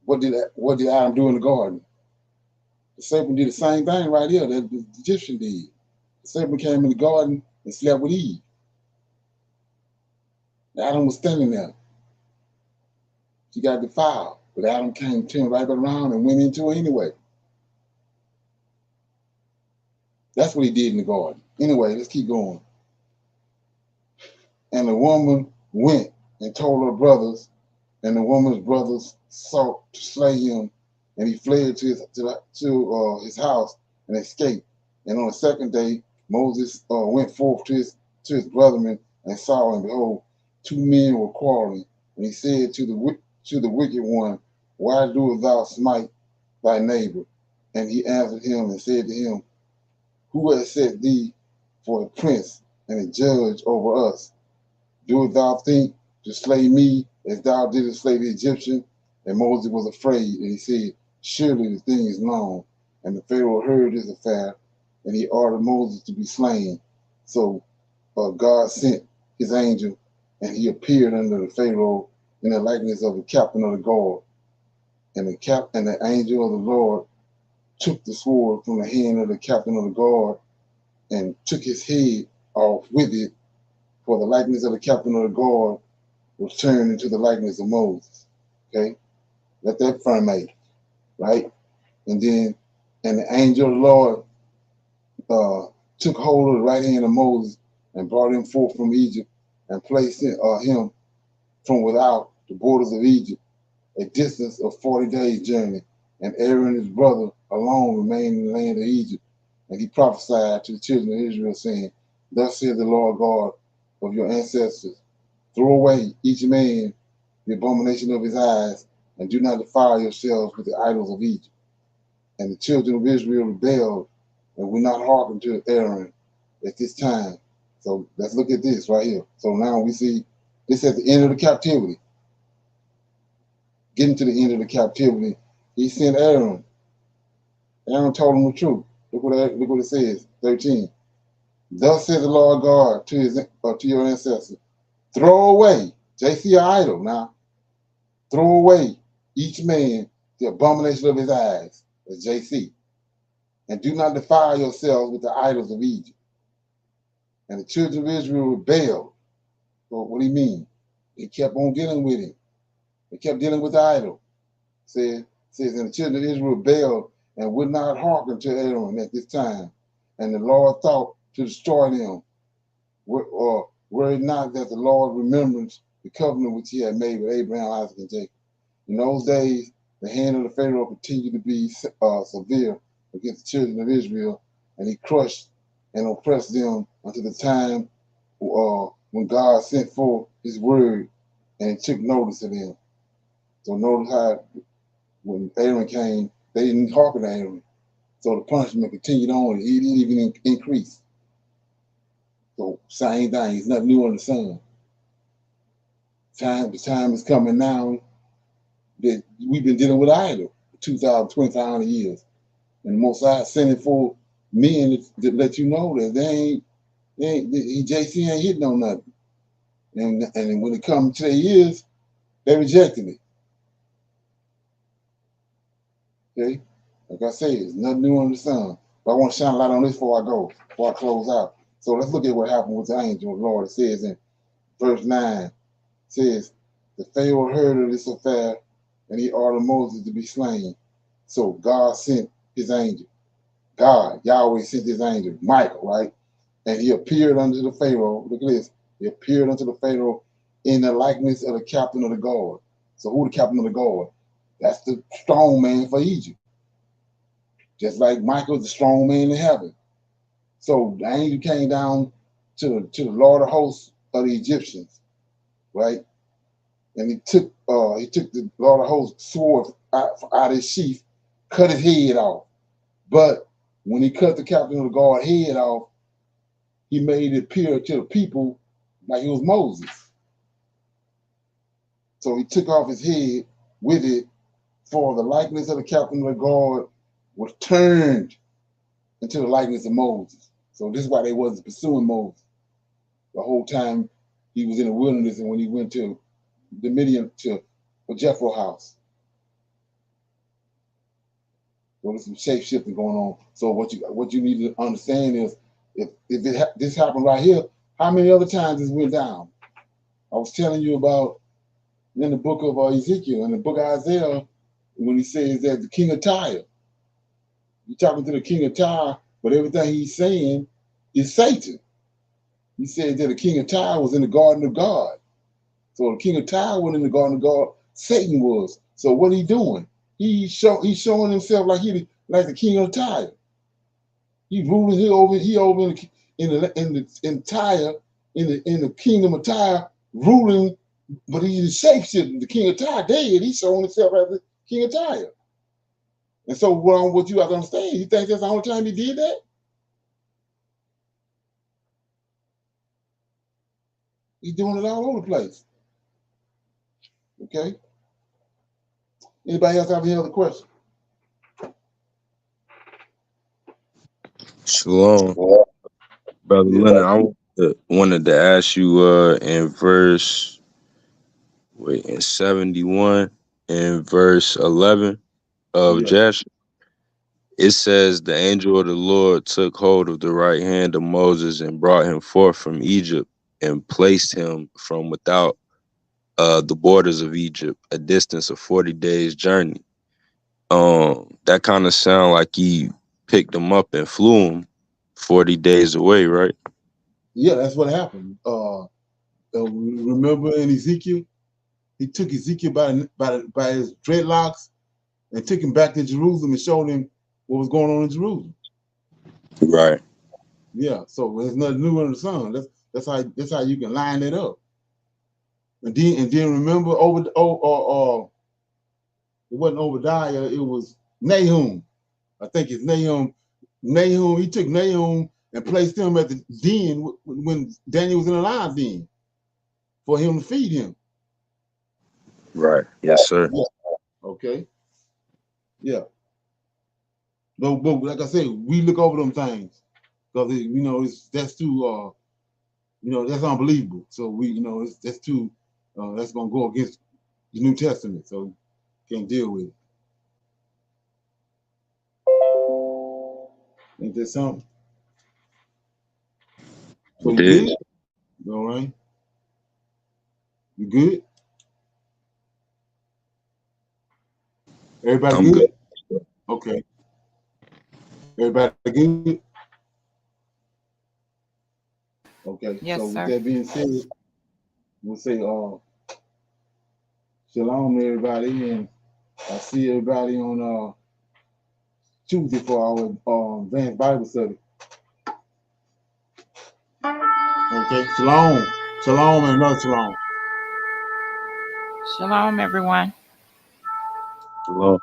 what did Adam do in the garden? The serpent did the same thing right here that the Egyptian did. The serpent came in the garden and slept with Eve. Adam was standing there. She got defiled, but Adam came, turned right around and went into her anyway. That's what he did in the garden. Anyway, let's keep going. And the woman went and told her brothers, and the woman's brothers sought to slay him, and he fled to his house and escaped. And on the second day, Moses went forth to his brethren and saw, and behold, 2 men were quarreling. And he said to the wicked one, why doest thou smite thy neighbor? And he answered him and said to him, who has set thee for a prince and a judge over us? Doest thou think to slay me as thou didst slay the Egyptian? And Moses was afraid, and he said, surely the thing is known. And the Pharaoh heard this affair, and he ordered Moses to be slain. So God sent his angel, and he appeared under the Pharaoh in the likeness of the captain of the guard. And the angel of the Lord took the sword from the hand of the captain of the guard and took his head off with it, for the likeness of the captain of the guard was turned into the likeness of Moses. Okay? Let that firmate, right? And the angel of the Lord took hold of the right hand of Moses and brought him forth from Egypt and placed him from without the borders of Egypt, a distance of 40 days' journey. And Aaron and his brother alone remained in the land of Egypt. And he prophesied to the children of Israel, saying, thus saith the Lord God of your ancestors, throw away each man the abomination of his eyes, and do not defile yourselves with the idols of Egypt. And the children of Israel rebelled and would not hearken to Aaron at this time. So let's look at this right here. So now we see this at the end of the captivity. Getting to the end of the captivity, he sent Aaron. Aaron told him the truth. Look what it says, 13. Thus says the Lord God to your ancestors, throw away, JC idol now, throw away each man the abomination of his eyes, as JC, and do not defile yourselves with the idols of Egypt. And the children of Israel rebelled. Well, what do you mean? They kept on dealing with him. They kept dealing with the idol. Says, and the children of Israel rebelled and would not hearken to Aaron at this time. And the Lord thought to destroy them. Were it not that the Lord remembers the covenant which he had made with Abraham, Isaac, and Jacob. In those days, the hand of the Pharaoh continued to be severe against the children of Israel, and he crushed and oppressed them until the time when God sent forth his word and he took notice of them. So notice how when Aaron came, they didn't hearken to Aaron. So the punishment continued on. He didn't even increase. So same thing. It's nothing new under the sun. The time is coming now that we've been dealing with idol for 2,500 years. And Most High sending for men to let you know that JC ain't hitting on nothing. And when it comes to their ears, they rejecting it. Okay? Like I said, it's nothing new under the sun. But I want to shine a light on this before I close out. So let's look at what happened with the angel of the Lord. It says in verse 9, it says, the Pharaoh heard of this affair, and he ordered Moses to be slain. So God sent his angel. Yahweh sent his angel, Michael, right? And he appeared unto the Pharaoh. Look at this. He appeared unto the Pharaoh in the likeness of the captain of the guard. So who the captain of the guard? That's the strong man for Egypt. Just like Michael's the strong man in heaven. So the angel came down to the Lord of hosts of the Egyptians, right? And he took the Lord of hosts sword out of his sheath, cut his head off. But when he cut the captain of the guard head off, he made it appear to the people like he was Moses. So he took off his head with it, for the likeness of the captain of the guard was turned into the likeness of Moses. So this is why they wasn't pursuing Moses the whole time he was in the wilderness and when he went to the Midian to Jethro's house. So there's some shape shifting going on. So what you need to understand is if this happened right here, how many other times this went down? I was telling you about in the book of Ezekiel, in the book of Isaiah, when he says that the king of Tyre, you're talking to the king of Tyre, but everything he's saying is Satan. He said that the king of Tyre was in the garden of God. So the king of Tyre went in the garden of God, Satan was. So what he doing? He's showing himself like the king of Tyre. He ruling he over in the kingdom of Tyre, ruling, but he's shapeshifting. The king of Tyre dead. He's showing himself as the king of Tyre. And so what you have to understand, you think that's the only time he did that? He's doing it all over the place. Okay? Anybody else have any other questions? Shalom. Brother Leonard, I wanted to ask you in verse in 71 and verse 11 of Jasher, it says the angel of the Lord took hold of the right hand of Moses and brought him forth from Egypt and placed him from without the borders of Egypt, a distance of 40 days journey. That kind of sound like he picked him up and flew him 40 days away, right? Yeah, that's what happened. Remember in Ezekiel, he took Ezekiel by his dreadlocks and took him back to Jerusalem and showed him what was going on in Jerusalem. Right. Yeah, so there's nothing new under the sun. That's how you can line it up. And then remember it wasn't Obadiah, it was Nahum. I think it's Nahum. Nahum, he took Nahum and placed him at the den when Daniel was in the lion's den for him to feed him. Right. Yes, sir. Yeah. Okay. Yeah. But like I said, we look over them things because that's too that's unbelievable. So that's too that's gonna go against the New Testament. So can't deal with it. Ain't that something? So you good? All right. You good? Everybody I'm good? Okay. Everybody good? Okay. Yes, So with sir. that being said, we'll say shalom everybody, and I'll see everybody on Tuesday for our advanced Bible study. Okay, shalom. Shalom and another shalom. Shalom, everyone. Hello.